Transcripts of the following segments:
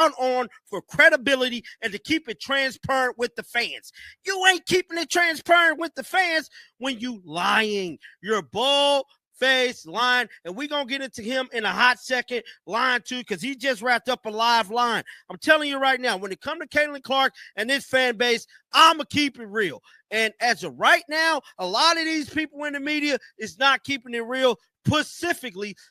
count on for credibility and to keep it transparent with the fans. You ain't keeping it transparent with the fans when you lying. You're bald face line, and we're gonna get into him in a hot second. Line two, because he just wrapped up a live line. I'm telling you right now, when it comes to Caitlin Clark and this fan base, I'ma keep it real. And as of right now, a lot of these people in the media is not keeping it real.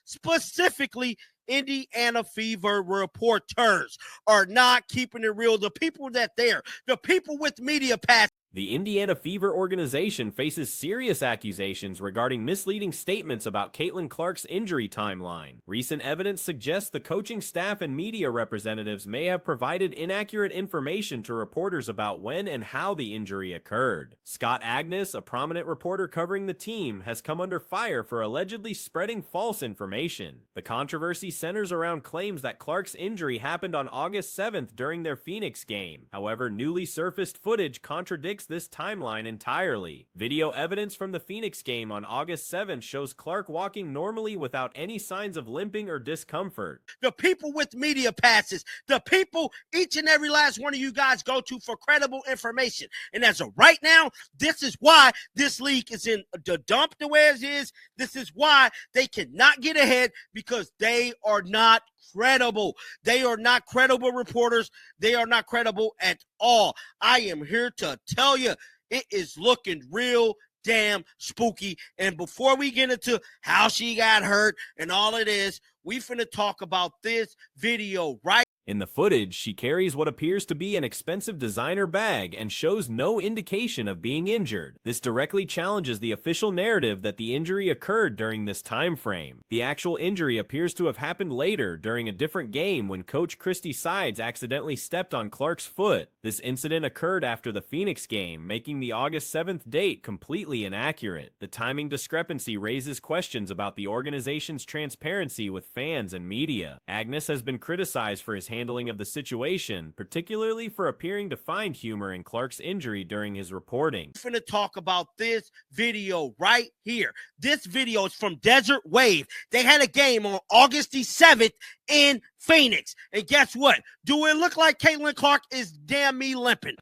Specifically, Indiana Fever reporters are not keeping it real. The people the people with media passes. The Indiana Fever organization faces serious accusations regarding misleading statements about Caitlin Clark's injury timeline. Recent evidence suggests the coaching staff and media representatives may have provided inaccurate information to reporters about when and how the injury occurred. Scott Agnes, a prominent reporter covering the team, has come under fire for allegedly spreading false information. The controversy centers around claims that Clark's injury happened on August 7th during their Phoenix game. However, newly surfaced footage contradicts this timeline entirely. Video evidence from the Phoenix game on August 7th shows Clark walking normally without any signs of limping or discomfort. The people with media passes, the people each and every last one of you guys go to for credible information. And as of right now, this is why this league is in the dump the way it is. This is why they cannot get ahead, because they are not credible. They are not credible reporters. They are not credible at all. I am here to tell you, it is looking real damn spooky. And before we get into how she got hurt and all of this, we finna talk about this video right. In the footage, she carries what appears to be an expensive designer bag and shows no indication of being injured. This directly challenges the official narrative that the injury occurred during this time frame. The actual injury appears to have happened later during a different game when coach Christy Sides accidentally stepped on Clark's foot. This incident occurred after the Phoenix game, making the August 7th date completely inaccurate. The timing discrepancy raises questions about the organization's transparency with fans and media. Agnes has been criticized for his handling of the situation, particularly for appearing to find humor in Clark's injury during his reporting. We're going to talk about this video right here. This video is from Desert Wave. They had a game on August the 7th in Phoenix. And guess what? Do it look like Caitlin Clark is damn me limping?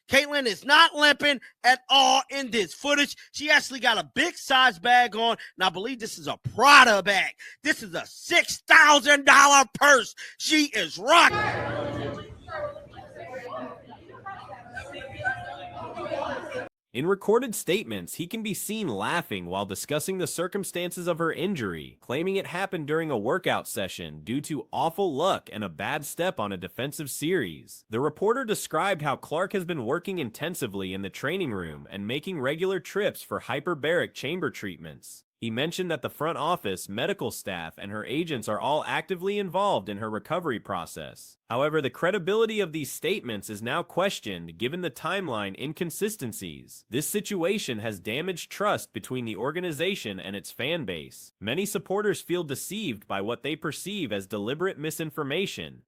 Caitlin is not limping at all in this footage. She actually got a big size bag on, and I believe this is a Prada bag. This is a $6,000 purse. She is rocking. In recorded statements, he can be seen laughing while discussing the circumstances of her injury, claiming it happened during a workout session due to awful luck and a bad step on a defensive series. The reporter described how Clark has been working intensively in the training room and making regular trips for hyperbaric chamber treatments. He mentioned that the front office, medical staff, and her agents are all actively involved in her recovery process. However, the credibility of these statements is now questioned given the timeline inconsistencies. This situation has damaged trust between the organization and its fan base. Many supporters feel deceived by what they perceive as deliberate misinformation.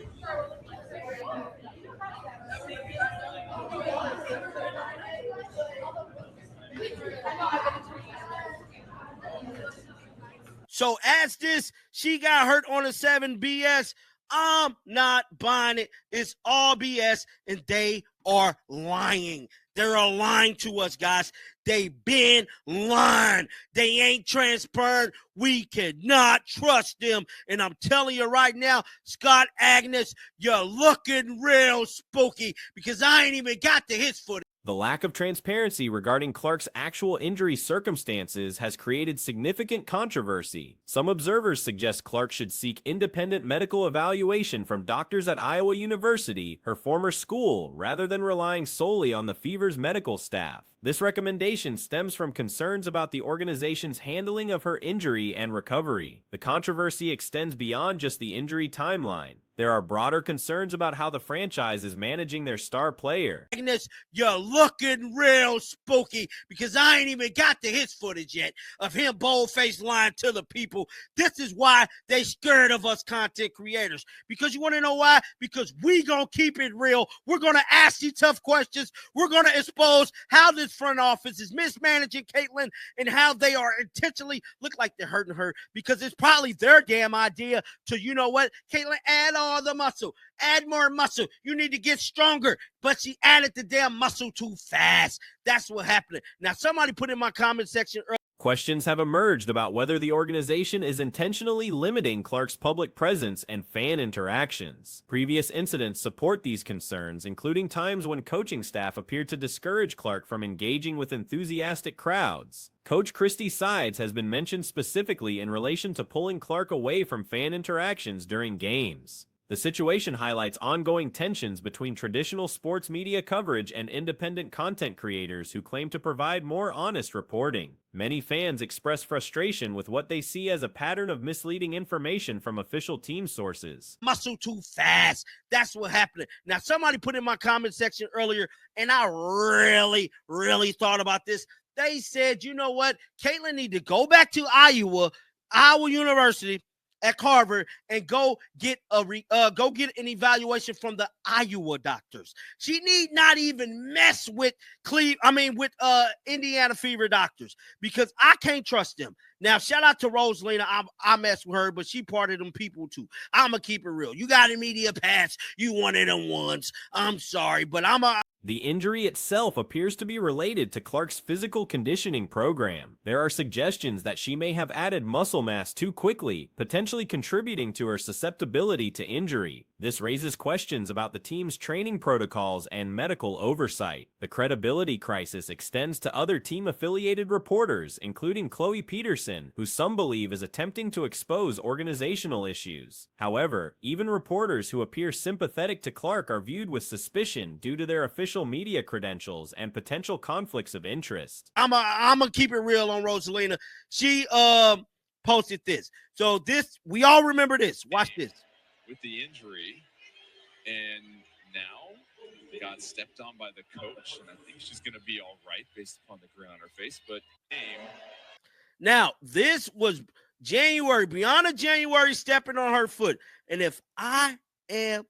So as this, she got hurt on a 7 BS. I'm not buying it. It's all BS, and they are lying. They're lying to us, guys. They been lying. They ain't transparent. We cannot trust them. And I'm telling you right now, Scott Agnes, you're looking real spooky, because I ain't even got to his footage. The lack of transparency regarding Clark's actual injury circumstances has created significant controversy. Some observers suggest Clark should seek independent medical evaluation from doctors at Iowa University, her former school, rather than relying solely on the Fever's medical staff. This recommendation stems from concerns about the organization's handling of her injury and recovery. The controversy extends beyond just the injury timeline. There are broader concerns about how the franchise is managing their star player. Agnes, you're looking real spooky because I ain't even got to his footage yet of him bold-faced lying to the people. This is why they scared of us content creators. Because you want to know why? Because we gonna keep it real. We're gonna ask you tough questions. We're gonna expose how this front office is mismanaging Caitlyn and how they are intentionally look like they're hurting her because it's probably their damn idea to, you know what, Caitlyn, add all the muscle. Add more muscle. You need to get stronger. But she added the damn muscle too fast. That's what happened. Now, somebody put in my comment section earlier. Questions have emerged about whether the organization is intentionally limiting Clark's public presence and fan interactions. Previous incidents support these concerns, including times when coaching staff appeared to discourage Clark from engaging with enthusiastic crowds. Coach Christy Sides has been mentioned specifically in relation to pulling Clark away from fan interactions during games. The situation highlights ongoing tensions between traditional sports media coverage and independent content creators who claim to provide more honest reporting. Many fans express frustration with what they see as a pattern of misleading information from official team sources. Muscle too fast. That's what happened. Now, somebody put in my comment section earlier, and I really thought about this. They said, you know what? Caitlyn need to go back to Iowa University at Carver and go get an evaluation from the Iowa doctors. She need not even mess with Indiana Fever doctors because I can't trust them. Now, shout out to Rosalina. I mess with her, but she part of them people too. I'm going to keep it real. You got a media pass. You wanted them once. I'm sorry, but The injury itself appears to be related to Clark's physical conditioning program. There are suggestions that she may have added muscle mass too quickly, potentially contributing to her susceptibility to injury. This raises questions about the team's training protocols and medical oversight. The credibility crisis extends to other team-affiliated reporters, including Chloe Peterson, who some believe is attempting to expose organizational issues. However, even reporters who appear sympathetic to Clark are viewed with suspicion due to their official media credentials and potential conflicts of interest. I'm gonna keep it real on Rosalina. She posted this. So we all remember this. Watch this. With the injury, and now got stepped on by the coach, and I think she's gonna be all right based upon the grin on her face. But now this was January, Brianna January stepping on her foot, and if I am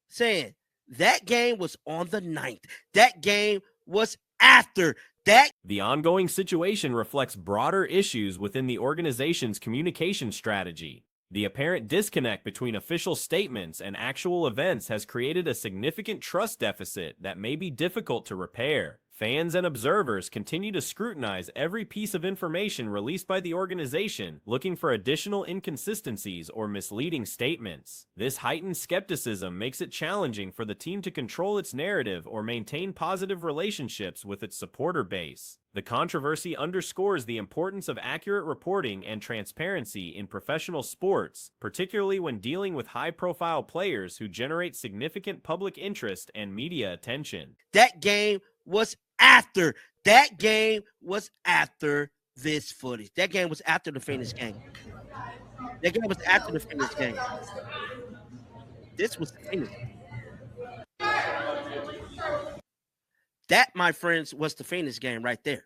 saying that game was on the 9th. That game was after that. The ongoing situation reflects broader issues within the organization's communication strategy. The apparent disconnect between official statements and actual events has created a significant trust deficit that may be difficult to repair. Fans and observers continue to scrutinize every piece of information released by the organization, looking for additional inconsistencies or misleading statements. This heightened skepticism makes it challenging for the team to control its narrative or maintain positive relationships with its supporter base. The controversy underscores the importance of accurate reporting and transparency in professional sports, particularly when dealing with high-profile players who generate significant public interest and media attention. That game was after. That game was after this footage. That game was after the Phoenix game. That game was after the Phoenix game. This was the Phoenix game. That, my friends, was the Phoenix game right there.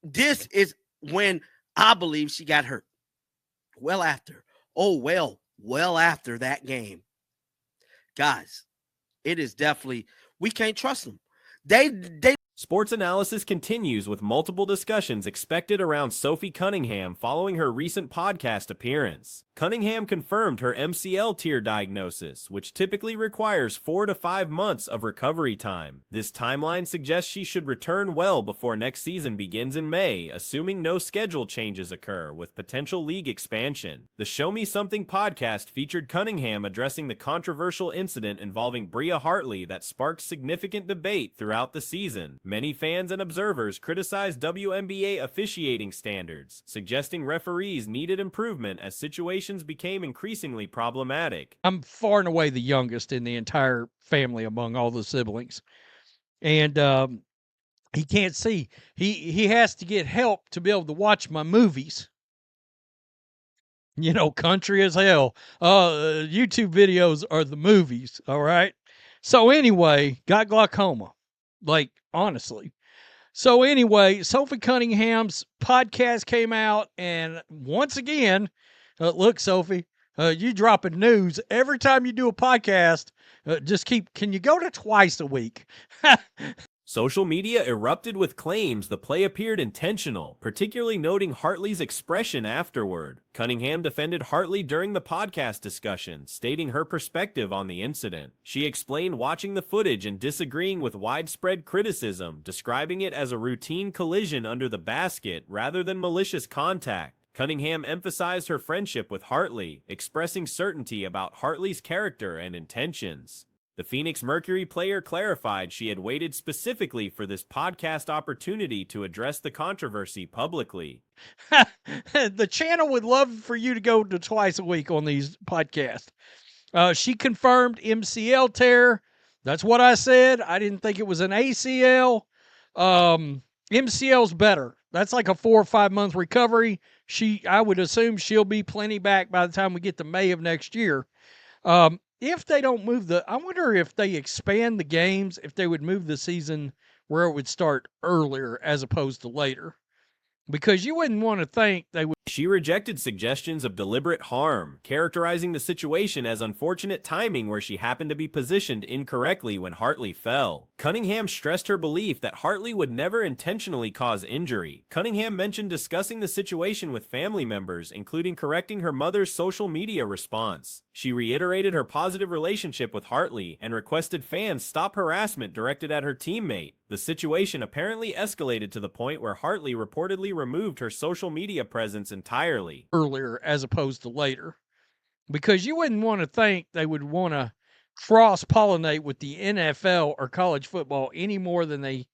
This is when I believe she got hurt. Well after. Oh, well after that game. Guys, it is definitely, we can't trust them. They Sports analysis continues with multiple discussions expected around Sophie Cunningham following her recent podcast appearance. Cunningham confirmed her MCL tear diagnosis, which typically requires 4 to 5 months of recovery time. This timeline suggests she should return well before next season begins in May, assuming no schedule changes occur, with potential league expansion. The Show Me Something podcast featured Cunningham addressing the controversial incident involving Bria Hartley that sparked significant debate throughout the season. Many fans and observers criticized WNBA officiating standards, suggesting referees needed improvement as situations became increasingly problematic. I'm far and away the youngest in the entire family among all the siblings. And he can't see. He has to get help to be able to watch my movies. country as hell. YouTube videos are the movies, all right? So anyway, got glaucoma. Like, honestly. So anyway, Sophie Cunningham's podcast came out, and once again, look, Sophie, you dropping news every time you do a podcast. Can you go to twice a week? Social media erupted with claims the play appeared intentional, particularly noting Hartley's expression afterward. Cunningham defended Hartley during the podcast discussion, stating her perspective on the incident. She explained watching the footage and disagreeing with widespread criticism, describing it as a routine collision under the basket rather than malicious contact. Cunningham emphasized her friendship with Hartley, expressing certainty about Hartley's character and intentions. The Phoenix Mercury player clarified she had waited specifically for this podcast opportunity to address the controversy publicly. The channel would love for you to go to twice a week on these podcasts. She confirmed MCL tear. That's what I said. I didn't think it was an ACL. MCL's better. That's like a 4 or 5 month recovery. I would assume she'll be plenty back by the time we get to May of next year. If they don't move I wonder if they expand the games, if they would move the season where it would start earlier as opposed to later. Because you wouldn't want to think they would. She rejected suggestions of deliberate harm, characterizing the situation as unfortunate timing where she happened to be positioned incorrectly when Hartley fell. Cunningham stressed her belief that Hartley would never intentionally cause injury. Cunningham mentioned discussing the situation with family members, including correcting her mother's social media response. She reiterated her positive relationship with Hartley and requested fans stop harassment directed at her teammate. The situation apparently escalated to the point where Hartley reportedly removed her social media presence entirely. Earlier as opposed to later. Because you wouldn't want to think they would want to cross-pollinate with the NFL or college football any more than they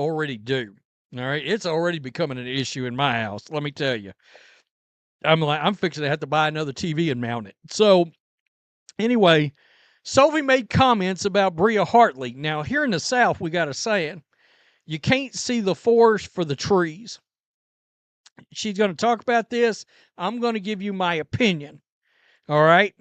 already do. All right? It's already becoming an issue in my house, let me tell you. I'm fixing to have to buy another TV and mount it. So, anyway, Sophie made comments about Bria Hartley. Now, here in the South, we got a saying, you can't see the forest for the trees. She's going to talk about this. I'm going to give you my opinion. All right?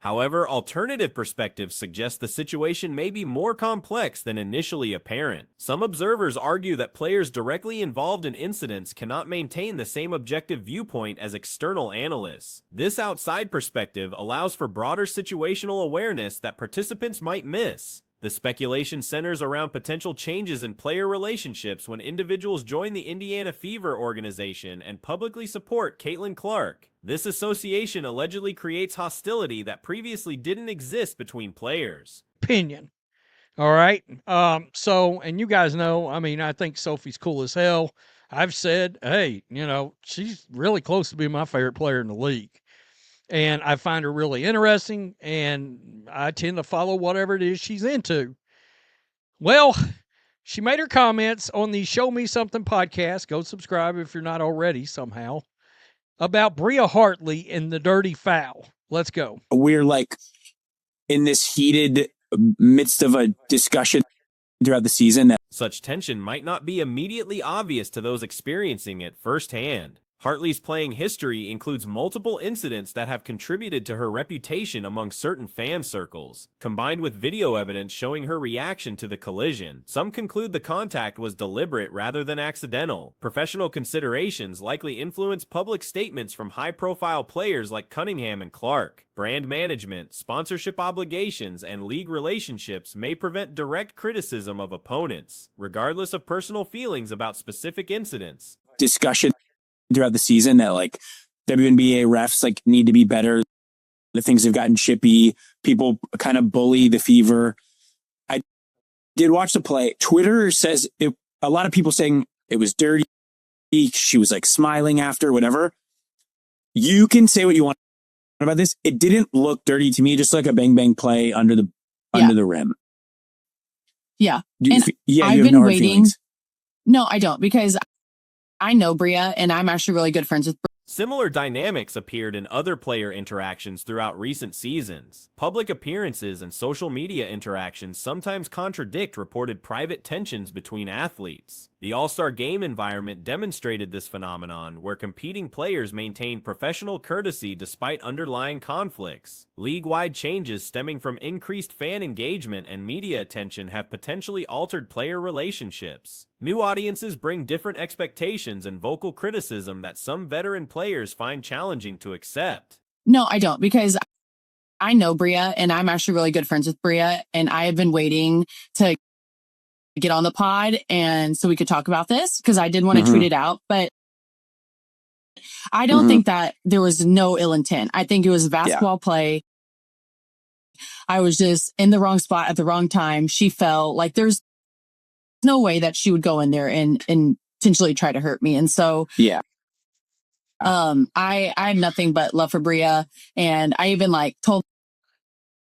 However, alternative perspectives suggest the situation may be more complex than initially apparent. Some observers argue that players directly involved in incidents cannot maintain the same objective viewpoint as external analysts. This outside perspective allows for broader situational awareness that participants might miss. The speculation centers around potential changes in player relationships when individuals join the Indiana Fever organization and publicly support Caitlin Clark. This association allegedly creates hostility that previously didn't exist between players. Opinion. All right. And you guys know, I think Sophie's cool as hell. I've said, hey, she's really close to being my favorite player in the league. And I find her really interesting, and I tend to follow whatever it is she's into. Well, she made her comments on the Show Me Something podcast. Go subscribe if you're not already somehow. About Bria Hartley and the dirty foul. Let's go. We're like in this heated midst of a discussion throughout the season. Such tension might not be immediately obvious to those experiencing it firsthand. Hartley's playing history includes multiple incidents that have contributed to her reputation among certain fan circles. Combined with video evidence showing her reaction to the collision, some conclude the contact was deliberate rather than accidental. Professional considerations likely influence public statements from high-profile players like Cunningham and Clark. Brand management, sponsorship obligations, and league relationships may prevent direct criticism of opponents, regardless of personal feelings about specific incidents. Discussion throughout the season that like WNBA refs like need to be better. The things have gotten chippy. People kind of bully the Fever. I did watch the play. Twitter says a lot of people saying it was dirty. She was like smiling after, whatever. You can say what you want about this. It didn't look dirty to me, just like a bang bang play under the rim. Yeah. I've been waiting. Feelings. No, I don't, because I know Bria, and I'm actually really good friends with Bria. Similar dynamics appeared in other player interactions throughout recent seasons. Public appearances and social media interactions sometimes contradict reported private tensions between athletes. The All-Star Game environment demonstrated this phenomenon, where competing players maintained professional courtesy despite underlying conflicts. League-wide changes stemming from increased fan engagement and media attention have potentially altered player relationships. New audiences bring different expectations and vocal criticism that some veteran players find challenging to accept. No, I don't, because I know Bria and I'm actually really good friends with Bria, and I have been waiting to get on the pod and so we could talk about this because I did want to tweet it out, but I don't think that there was no ill intent. I think it was basketball play. I was just in the wrong spot at the wrong time. She fell. Like, there's no way that she would go in there and intentionally try to hurt me. And so, I had nothing but love for Bria. And I even told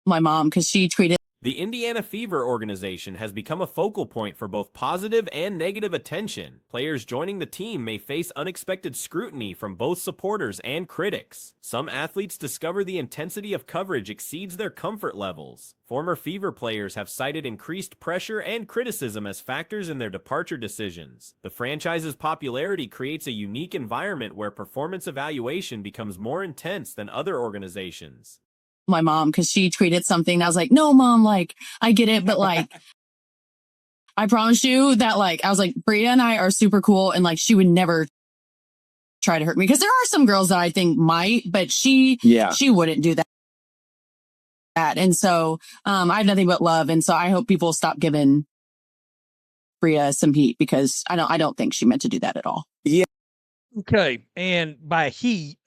my mom, because she tweeted. The Indiana Fever organization has become a focal point for both positive and negative attention. Players joining the team may face unexpected scrutiny from both supporters and critics. Some athletes discover the intensity of coverage exceeds their comfort levels. Former Fever players have cited increased pressure and criticism as factors in their departure decisions. The franchise's popularity creates a unique environment where performance evaluation becomes more intense than other organizations. My mom, because she tweeted something. I was like, no, Mom, I get it. But I promise you that I was like, Bria and I are super cool. And she would never try to hurt me, because there are some girls that I think might, but she wouldn't do that. And so I have nothing but love. And so I hope people stop giving Bria some heat, because I don't think she meant to do that at all. Yeah. Okay. And by heat,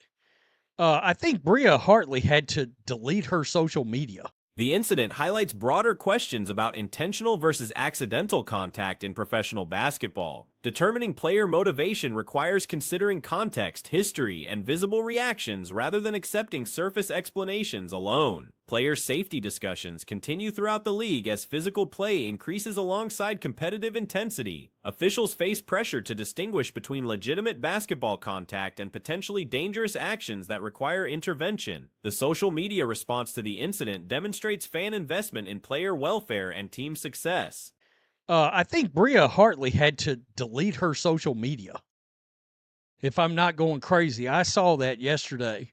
I think Bria Hartley had to delete her social media. The incident highlights broader questions about intentional versus accidental contact in professional basketball. Determining player motivation requires considering context, history, and visible reactions rather than accepting surface explanations alone. Player safety discussions continue throughout the league as physical play increases alongside competitive intensity. Officials face pressure to distinguish between legitimate basketball contact and potentially dangerous actions that require intervention. The social media response to the incident demonstrates fan investment in player welfare and team success. I think Bria Hartley had to delete her social media, if I'm not going crazy. I saw that yesterday.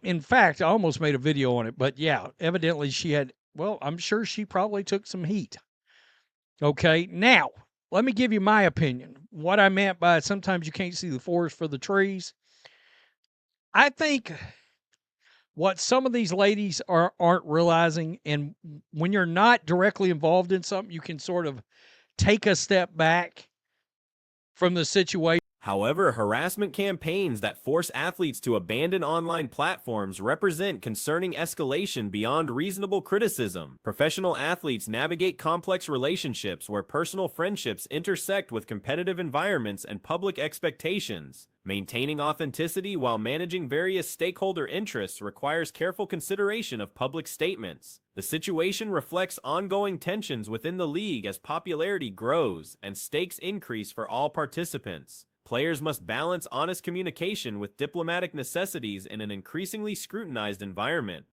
In fact, I almost made a video on it, but yeah, evidently she had, I'm sure she probably took some heat. Okay, now, let me give you my opinion. What I meant by sometimes you can't see the forest for the trees. I think what some of these ladies aren't realizing, and when you're not directly involved in something, you can sort of take a step back from the situation. However, harassment campaigns that force athletes to abandon online platforms represent concerning escalation beyond reasonable criticism. Professional athletes navigate complex relationships where personal friendships intersect with competitive environments and public expectations. Maintaining authenticity while managing various stakeholder interests requires careful consideration of public statements. The situation reflects ongoing tensions within the league as popularity grows and stakes increase for all participants. Players must balance honest communication with diplomatic necessities in an increasingly scrutinized environment.